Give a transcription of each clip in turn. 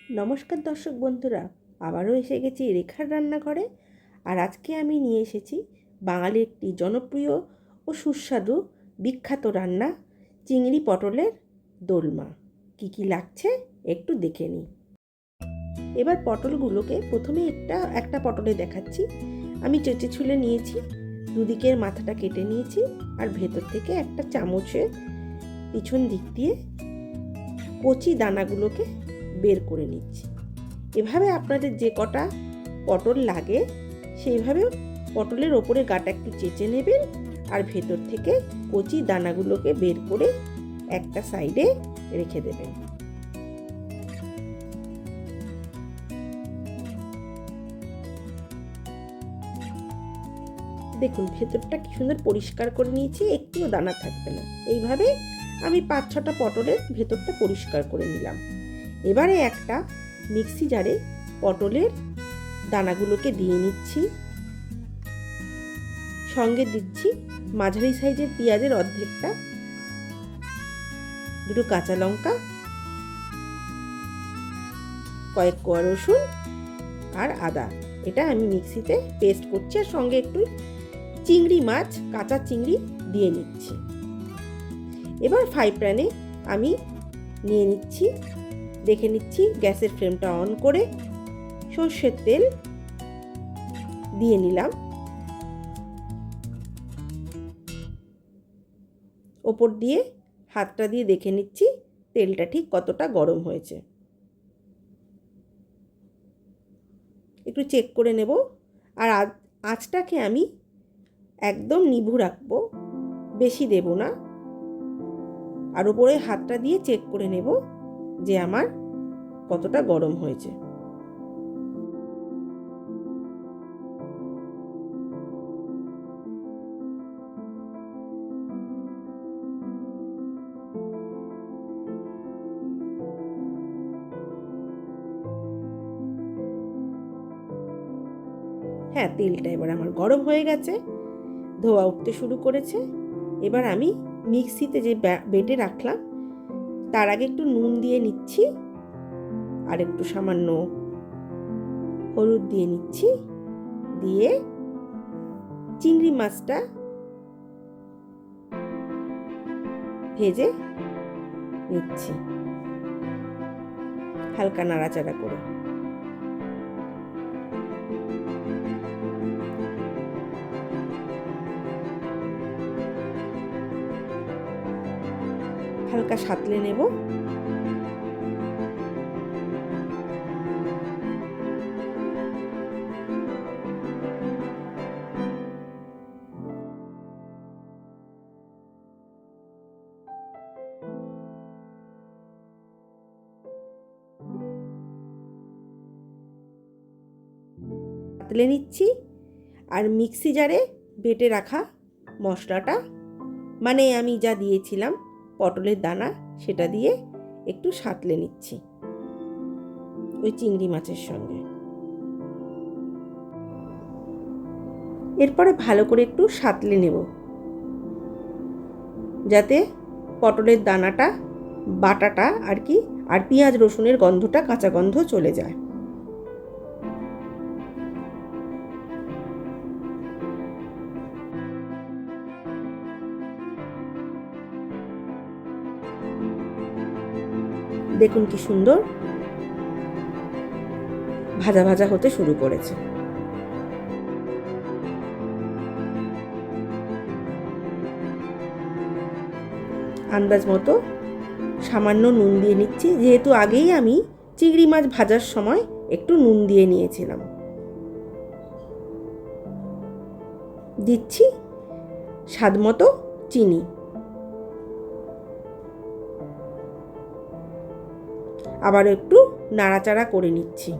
নমস্কার দর্শক বন্ধুরা, আবারও এসে গেছি রেখার রান্নাঘরে। আর আজকে আমি নিয়ে এসেছি বাঙালির একটি জনপ্রিয় ও সুস্বাদু বিখ্যাত রান্না, চিংড়ি পটলের দোলমা। কি কি লাগছে একটু দেখে নিই। এবার পটলগুলোকে প্রথমে একটা পটলে দেখাচ্ছি। আমি চেঁচে ছুলে নিয়েছি, দুদিকের মাথাটা কেটে নিয়েছি, আর ভেতর থেকে একটা চামচের পিছন দিক দিয়ে কচি দানাগুলোকে বের করে নিচ্ছি। এভাবে আপনাদের যে কটা পটল লাগে সেইভাবে পটলের ওপরে গাটা একটু চেঁচে নেবেন, আর ভেতর থেকে কচি দানাগুলোকে বের করে একটা সাইডে রেখে দেবেন। দেখুন ভেতরটা কি সুন্দর পরিষ্কার করে নিয়েছি, একটুও দানা থাকবে না। এইভাবে আমি 5-6টা পটলের ভেতরটা পরিষ্কার করে নিলাম। এবারে একটা মিক্সি জারে পটলের দানাগুলোকে দিয়ে নিচ্ছি, সঙ্গে দিচ্ছি মাঝারি সাইজের পেঁয়াজের অর্ধেকটা, দুটো কাঁচা লঙ্কা, কয়েক কোয়া রসুন আর আদা। এটা আমি মিক্সিতে পেস্ট করছি, আর সঙ্গে একটু চিংড়ি মাছ, কাঁচা চিংড়ি দিয়ে নিচ্ছি। এবার ফ্রাই প্যানে আমি নিয়ে নিচ্ছি, দেখে নিচ্ছি গ্যাসের ফ্লেমটা অন করে সর্ষের তেল দিয়ে নিলাম। ওপর দিয়ে হাতটা দিয়ে দেখে নিচ্ছি তেলটা ঠিক কতটা গরম হয়েছে, একটু চেক করে নেব। আর আঁচটাকে আমি একদম নিভু রাখবো, বেশি দেব না। আর ওপরে হাতটা দিয়ে চেক করে নেব যে আমার কতটা গরম হয়েছে। হ্যাঁ, তেলটা এবার আমার গরম হয়ে গেছে, ধোয়া উঠতে শুরু করেছে। এবার আমি মিক্সিতে যে বেটে রাখলাম তার আগে একটু নুন দিয়ে নিচ্ছি, আর একটু সামান্য হলুদ দিয়ে নিচ্ছি, দিয়ে চিংড়ি মাছটা ভেজে নিচ্ছি হালকা নাড়াচাড়া করে। হালকা সাঁতলে নেব। সাঁতলে নিচ্ছি, আর মিক্সি জারে বেটে রাখা মশলাটা, মানে আমি যা দিয়েছিলাম পটলের দানা, সেটা দিয়ে একটু সাঁতলে নিচ্ছি ওই চিংড়ি মাছের সঙ্গে। এরপরে ভালো করে একটু সাঁতলে নেব, যাতে পটলের দানাটা, বাটাটা আর কি, আর পেঁয়াজ রসুনের গন্ধটা, কাঁচা গন্ধ চলে যায়। দেখুন কি সুন্দর ভাজা ভাজা হতে শুরু করেছে। আন্দাজ মতো সামান্য নুন দিয়ে নিচ্ছি, যেহেতু আগেই আমি চিংড়ি মাছ ভাজার সময় একটু নুন দিয়ে নিয়েছিলাম। দিচ্ছি স্বাদ মতো চিনি, আবার একটু নাড়াচাড়া করে নিচ্ছি।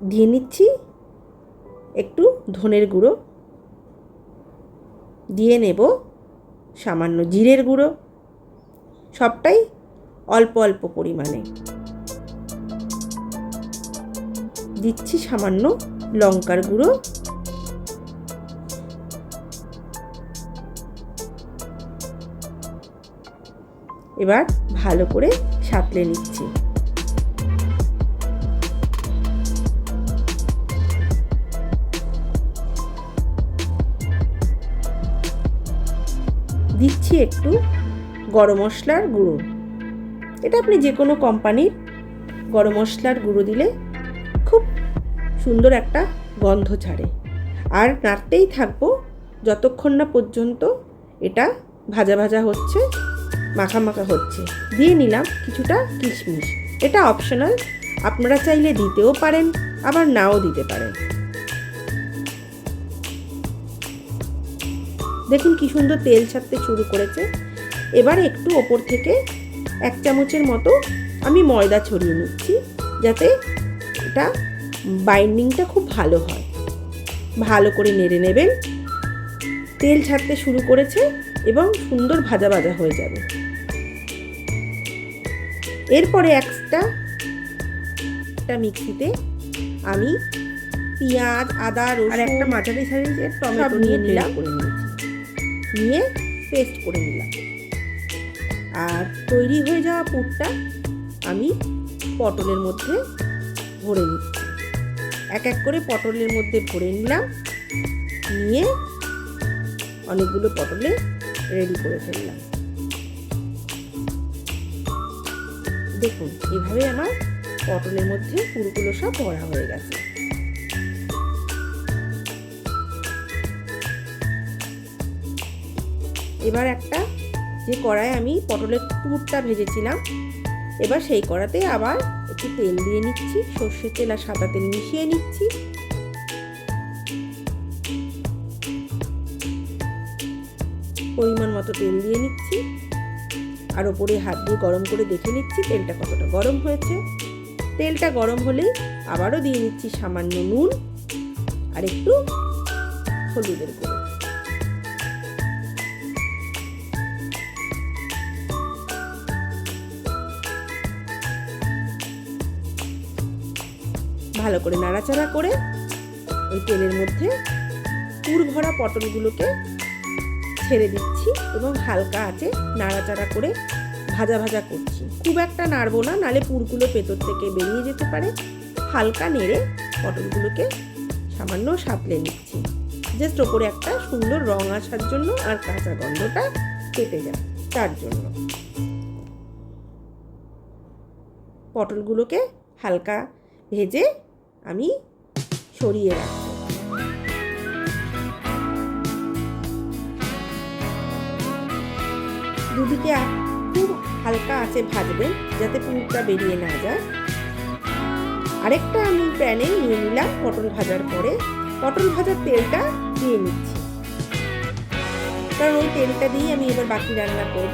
দিয়ে নিচ্ছি একটু ধনের গুঁড়ো, দিয়ে নেব সামান্য জিরের গুঁড়ো। সবটাই অল্প অল্প পরিমাণে। দিচ্ছি সামান্য লঙ্কার গুঁড়ো, এবার ভালো করে সাঁতলে নিচ্ছি। দিচ্ছি একটু গরম মশলার গুঁড়ো। এটা আপনি যে কোনো কোম্পানির গরম মশলার গুঁড়ো দিলে খুব সুন্দর একটা গন্ধ ছাড়ে। আর নাড়তেই থাকবো যতক্ষণ না পর্যন্ত এটা ভাজা ভাজা হচ্ছে, মাখা মাখা হচ্ছে। দিয়ে নিলাম কিছুটা কিশমিশ। এটা অপশনাল, আপনারা চাইলে দিতেও পারেন, আবার নাও দিতে পারেন। দেখুন কি সুন্দর তেল ছাড়তে শুরু করেছে। এবার একটু ওপর থেকে 1 চামচের মতো আমি ময়দা ছড়িয়ে নিচ্ছি, যাতে এটা বাইন্ডিংটা খুব ভালো হয়। ভালো করে নেড়ে নেবেন। তেল ছাড়তে শুরু করেছে এবং সুন্দর ভাজা ভাজা হয়ে যাবে। এরপরে একটা মিক্সিতে আমি পেঁয়াজ, আদা, রসুন আর একটা মাঝারি সাইজের টমেটো নিয়ে নিলাম, নিয়ে পেস্ট করে নিলাম। আর তৈরি হয়ে যাওয়া পুরটা আমি পটলের মধ্যে ভরে নিচ্ছি। এক এক করে পটলের মধ্যে ভরে নিলাম, নিয়ে অনেকগুলো পটলে রেডি করে ফেললাম। দেখুন এভাবে আমার পটলের মধ্যে পুরগুলো সব ভরা হয়ে গেছে। এবার একটা যে কড়াই আমি পটলের পুরটা ভেজেছিলাম, এবার সেই কড়াতে আবার একটু তেল দিয়ে নিচ্ছি। সর্ষের তেল আর সাদা তেল মিশিয়ে নিচ্ছি। পরিমাণ মতো তেল দিয়ে নিচ্ছি। আর ওপরে হাত দিয়ে গরম করে দেখে নিচ্ছি তেলটা কতটা গরম হয়েছে। তেলটা গরম হলেই আবারও দিয়ে নিচ্ছি সামান্য নুন আর একটু হলুদের গুঁড়ো। ভালো করে নাড়াচাড়া করে ওই তেলের মধ্যে পুর ভরা পটলগুলোকে ছেড়ে দিচ্ছি এবং হালকা আঁচে নাড়াচাড়া করে ভাজা ভাজা করছি। খুব একটা নাড়বো না, নালে পুরগুলো ভেতর থেকে বেরিয়ে যেতে পারে। হালকা নেড়ে পটলগুলোকে সামান্য সাঁতলে নিচ্ছি, জাস্ট ওপরে একটা সুন্দর রং আসার জন্য আর কাঁচা গন্ধটা কেটে যায় তার জন্য। পটলগুলোকে হালকা ভেজে আমি সরিয়ে রাখবো। দুদিকে খুব হালকা আঁচে ভাজবেন যাতে পুরটা বেরিয়ে না যায়। আরেকটা আমি প্যানে নিয়ে নিলাম পটল ভাজার পরে পটল ভাজার তেলটা দিয়ে নিচ্ছি, কারণ ওই তেলটা দিয়ে আমি এবার বাকি রান্না করব।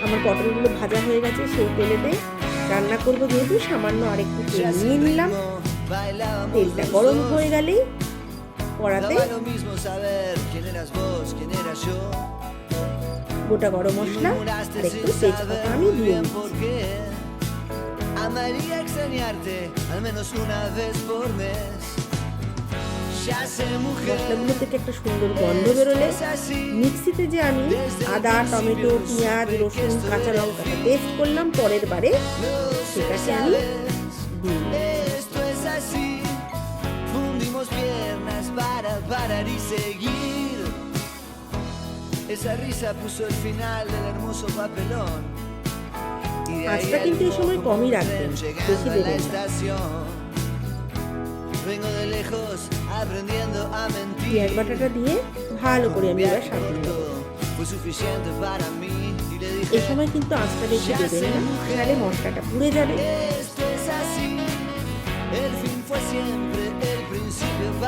আমার পটলগুলো ভাজা হয়ে গেছে, সেই তেলেতে রান্না করব যেহেতু সামান্য আরেকটু তেল নিয়ে নিলাম। তেলটা গরম হয়ে গেলেই কড়াতে গোটা গরম মশলা আর একটু তেজপাতা আমি দিয়ে নিচ্ছি। মশলাগুলো থেকে একটা সুন্দর গন্ধ বেরোলে মিক্সিতে যে আমি আদা, টমেটো, পেঁয়াজ, রসুন, কাঁচা লঙ্কাটা পেস্ট করলাম পরের বারে, সেটাকে আমি আঁচটা কিন্তু এই সময় কমই রাখবেন, বেশি দেবেন না। পেঁয়াজ বাটাটা দিয়ে ভালো করে আমি এবার সাজিয়ে নেব। এই সময় কিন্তু আঁচটা বেশি দেবেন না, তাহলে মশলাটা পুড়ে যাবে।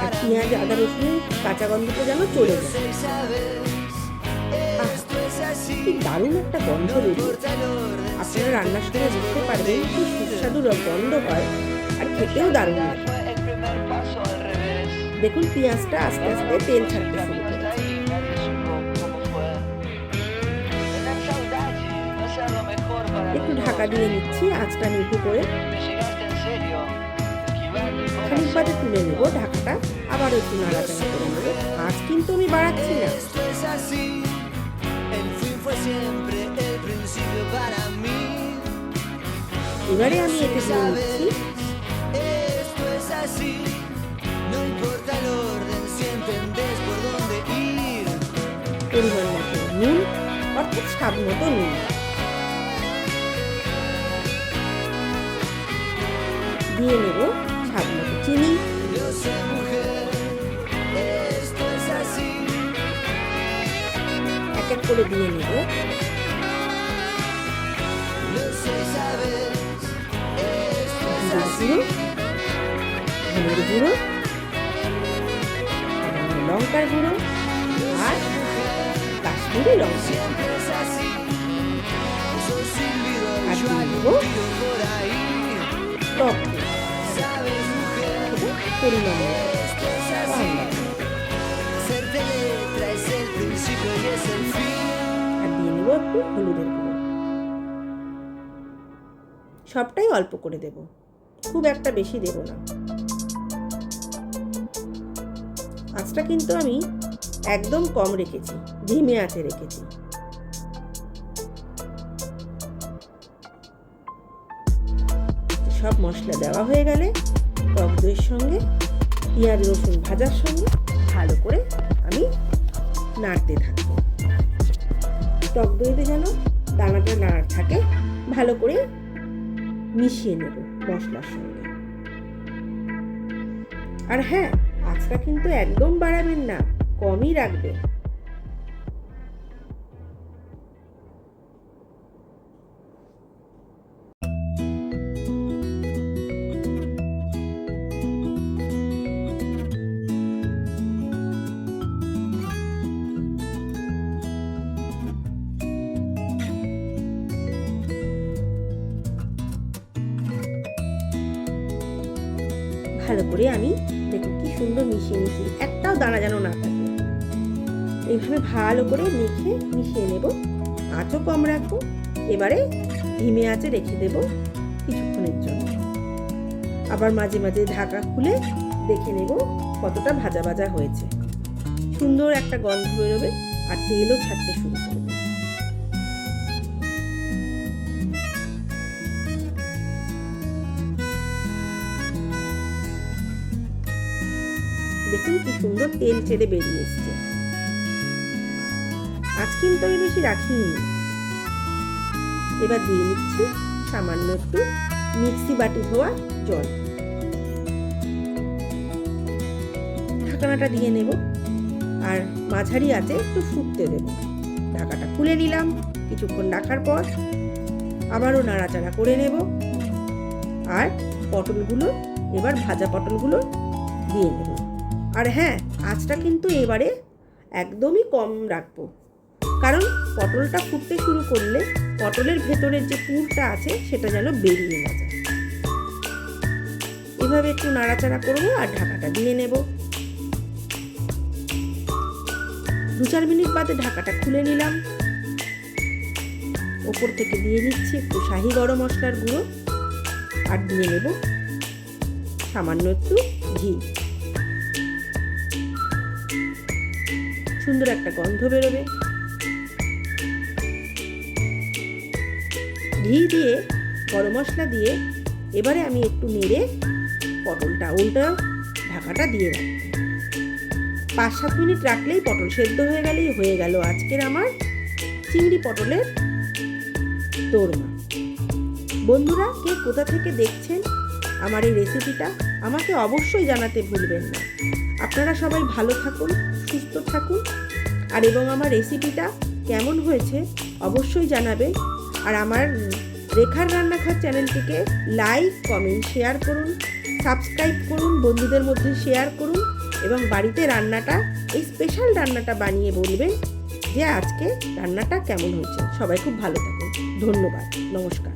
আর পেঁয়াজ, আদা, রসুন কাঁচা গন্ধটা যেন চলে যায়। কি দারুণ একটা গন্ধ বেরিয়েছে। আপনারা রান্নার সময় বুঝতে পারবেন কি সুস্বাদু গন্ধ হয়, আর খেতেও দারুণ লাগে। দেখুন পেঁয়াজটা আস্তে আস্তে তেল ছাড়তে শুরু করেছে। একটু ঢাকা দিয়ে নিচ্ছি, আঁচটা নিভু করে। খানিক বাদে তুলে নেব ঢাকাটা, আবার একটু নাড়াচাড়া করে নেব। আঁচ কিন্তু আমি বাড়াচ্ছি না। এবারে আমি এতে দিয়ে নিচ্ছি পরিমাণ মতো নুন, অর্থাৎ স্বাদ মতো নুন। দিয়ে নেব স্বাদ মতো চিনি। এক এক করে দিয়ে নেব গুঁড়ো, ধনের গুঁড়ো, লঙ্কার গুঁড়ো আর কাশ্মীরি লঙ্কা। আর দিয়ে নেব টক পরিমাণ আর দিয়ে নেব একটু হলুদের গুঁড়ো। সবটাই অল্প করে দেব, খুব একটা বেশি দেব না। আঁচটা কিন্তু আমি একদম কম রেখেছি, ধিমে আঁচে রেখেছি। সব মশলা দেওয়া হয়ে গেলে টক দইয়ের সঙ্গে পেঁয়াজ রসুন ভাজার সঙ্গে ভালো করে আমি নাড়তে থাকবো। টক দইতে যেন দানাটা নাড় থাকে, ভালো করে মিশিয়ে নেব মশলার সঙ্গে। আর হ্যাঁ, আঁচটা কিন্তু একদম বাড়াবেন না, কমই রাখবেন। ভালো করে আমি দেখুন কি সুন্দর মিশিয়ে নিচ্ছি, একটাও দানা যেন না থাকে। এইভাবে ভালো করে মেখে মিশিয়ে নেব। আঁচও কম রাখবো। এবারে ধিমে আঁচে রেখে দেব কিছুক্ষণের জন্য। আবার মাঝে মাঝে ঢাকা খুলে দেখে নেব কতটা ভাজা ভাজা হয়েছে। সুন্দর একটা গন্ধ বেরোবে আর তেলও ছাড়তে শুরু করবে। দেখুন কি সুন্দর তেল ছেড়ে বেরিয়ে এসছে। আজ কিন্তু আমি বেশি রাখিনি। এবার দিয়ে নিচ্ছি সামান্য একটু মিক্সি বাটি ধোয়া জল। ঢাকনাটা দিয়ে নেব আর মাঝারি আঁচে একটু ফুটতে দেব। ঢাকাটা খুলে নিলাম। কিছুক্ষণ রাখার পর আবারও নাড়াচাড়া করে নেব। আর পটলগুলো, এবার ভাজা পটলগুলো দিয়ে নেব। আর হ্যাঁ, আঁচটা কিন্তু এবারে একদমই কম রাখবো, কারণ পটলটা ফুটতে শুরু করলে পটলের ভেতরের যে পুরটা আছে সেটা যেন বেরিয়ে না যায়। এভাবে একটু নাড়াচাড়া করবো আর ঢাকাটা দিয়ে নেব। 2-4 মিনিট বাদে ঢাকাটা খুলে নিলাম। ওপর থেকে দিয়ে নিচ্ছি একটু শাহি গরম মশলার গুঁড়ো আর দিয়ে নেব সামান্য একটু ঘি। সুন্দর একটা গন্ধ বেরোবে। ঘি দিয়ে গরম মশলা দিয়ে এবারে আমি একটু নেড়ে পটলটা উল্টো ঢাকাটা দিয়ে রাখবো। 5-7 মিনিট রাখলেই পটল সেদ্ধ হয়ে গেলেই হয়ে গেল আজকের আমার চিংড়ি পটলের দোরমা। বন্ধুরা, কে কোথা থেকে দেখছেন আমার এই রেসিপিটা আমাকে অবশ্যই জানাতে ভুলবেন না। আপনারা সবাই ভালো থাকুন, সুস্থ থাকুন, আর এবং আমার রেসিপিটা কেমন হয়েছে অবশ্যই জানাবে। আর আমার রেখার রান্নাঘর চ্যানেলটিকে লাইক, কমেন্ট, শেয়ার করুন, সাবস্ক্রাইব করুন, বন্ধুদের মধ্যে শেয়ার করুন এবং বাড়িতে রান্নাটা, এই স্পেশাল রান্নাটা বানিয়ে বলবেন যে আজকে রান্নাটা কেমন হয়েছে। সবাই খুব ভালো থাকুন। ধন্যবাদ। নমস্কার।